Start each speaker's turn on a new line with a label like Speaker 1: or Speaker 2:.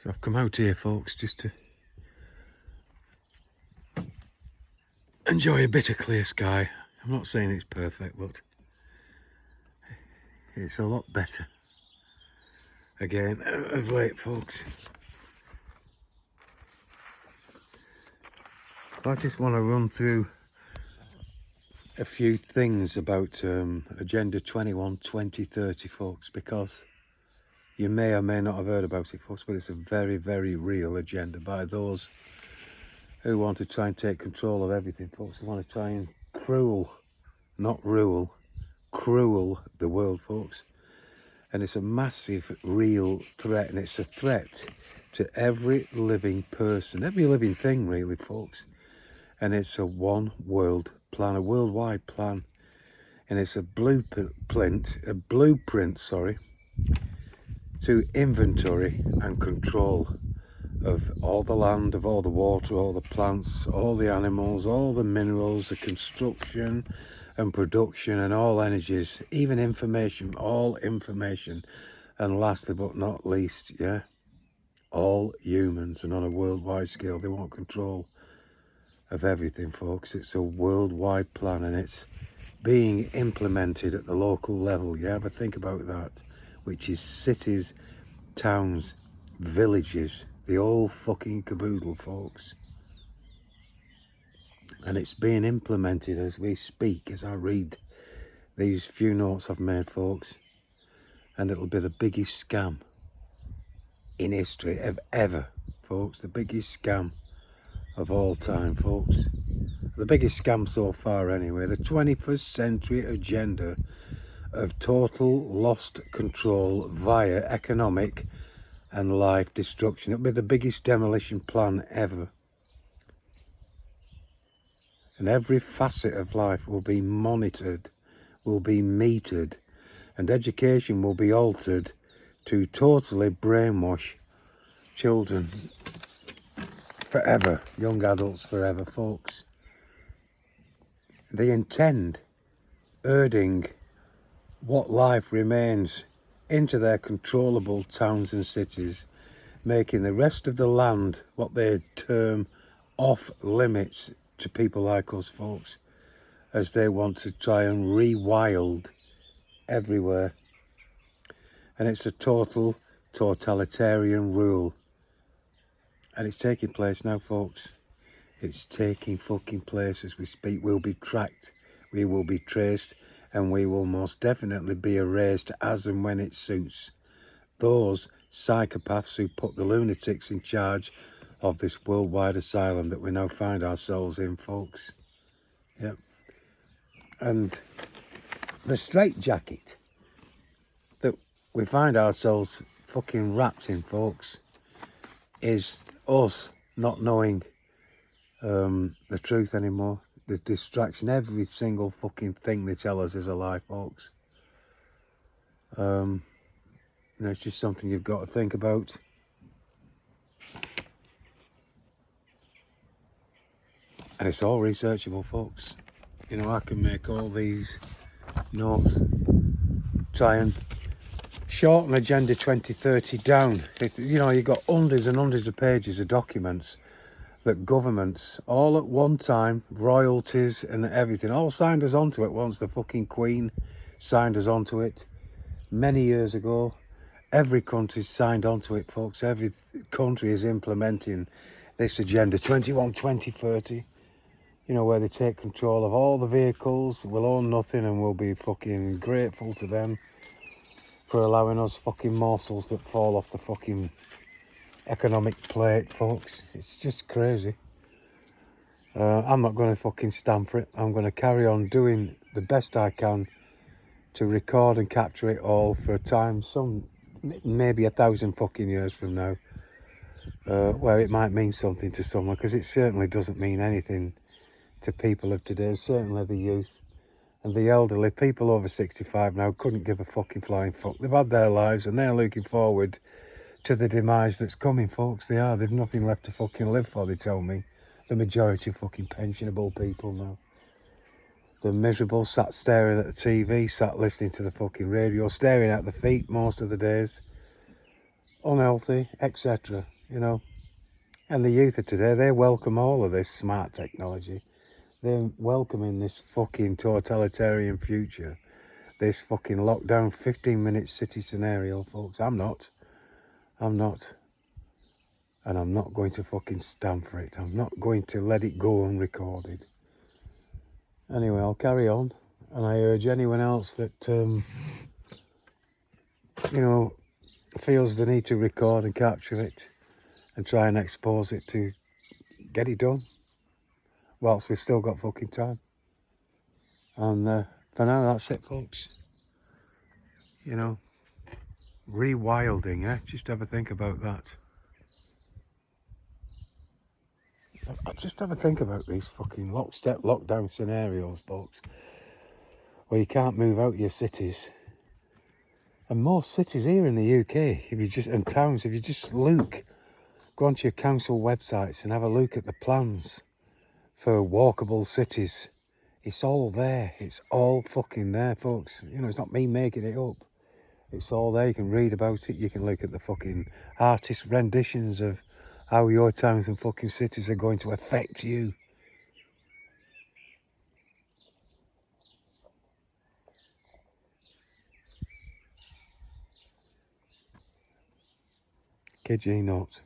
Speaker 1: So I've come out here, folks, just to enjoy a bit of clear sky. I'm not saying it's perfect, but it's a lot better. Again, of late, folks. I just want to run through a few things about Agenda 21 2030, folks, because you may or may not have heard about it, folks, but it's a very, very real agenda by those who want to try and take control of everything, folks. Who want to try and not rule, cruel the world, folks. And it's a massive, real threat, and it's a threat to every living person, every living thing, really, folks. And it's a one world plan, a worldwide plan, and it's a blueprint, to inventory and control of all the land, of all the water, all the plants, all the animals, all the minerals, the construction and production and all energies, even information, all information. And lastly but not least, yeah, all humans, and on a worldwide scale, they want control of everything, folks. It's a worldwide plan, and it's being implemented at the local level. You ever think about that? Which is cities, towns, villages, the whole fucking caboodle, folks. And it's being implemented as we speak, as I read these few notes I've made, folks. And it'll be the biggest scam in history of ever, folks. The biggest scam of all time, folks. The biggest scam so far, anyway. The 21st century agenda of total lost control via economic and life destruction. It'll be the biggest demolition plan ever. And every facet of life will be monitored, will be metered, and education will be altered to totally brainwash children forever, young adults forever, folks. They intend herding what life remains into their controllable towns and cities, making the rest of the land what they term off limits to people like us, folks, as they want to try and rewild everywhere. And it's a total totalitarian rule, and it's taking place now, folks. It's taking fucking place as we speak. We'll be tracked, we will be traced, and we will most definitely be erased as and when it suits those psychopaths who put the lunatics in charge of this worldwide asylum that we now find ourselves in, folks. Yep. And the straitjacket that we find ourselves fucking wrapped in, folks, is us not knowing the truth anymore. The distraction, every single fucking thing they tell us is a lie, folks. It's just something you've got to think about. And it's all researchable, folks. I can make all these notes, try and shorten Agenda 2030 down. You've got hundreds and hundreds of pages of documents that governments, all at one time, royalties and everything, all signed us onto it once the fucking Queen signed us onto it many years ago. Every country's signed onto it, folks. Every country is implementing this Agenda 21 2030. Where they take control of all the vehicles, we'll own nothing, and we'll be fucking grateful to them for allowing us fucking morsels that fall off the fucking economic plate, folks. It's just crazy. I'm not going to fucking stand for it. I'm going to carry on doing the best I can to record and capture it all for a time, maybe 1,000 fucking years from now, where it might mean something to someone, because it certainly doesn't mean anything to people of today, certainly the youth and the elderly. People over 65 now couldn't give a fucking flying fuck. They've had their lives and they're looking forward to the demise that's coming, folks. They are. They've nothing left to fucking live for, they tell me. The majority of fucking pensionable people now. They're miserable, sat staring at the TV, sat listening to the fucking radio, staring at the feet most of the days. unhealthy, etc. You know, and the youth of today, they welcome all of this smart technology. They're welcoming this fucking totalitarian future, this fucking lockdown 15-minute city scenario, folks. I'm not. And I'm not going to fucking stand for it. I'm not going to let it go unrecorded. Anyway, I'll carry on. And I urge anyone else that, you know, feels the need to record and capture it and try and expose it to get it done whilst we've still got fucking time. And for now, that's it, folks. You know, rewilding, eh? Just have a think about that. Just have a think about these fucking lockstep lockdown scenarios, folks, where you can't move out your cities. And most cities here in the UK, and towns, if you just go onto your council websites and have a look at the plans for walkable cities. It's all there. It's all fucking there, folks. You know, it's not me making it up. It's all there. You can read about it. You can look at the fucking artist renditions of how your towns and fucking cities are going to affect you. Kid you not.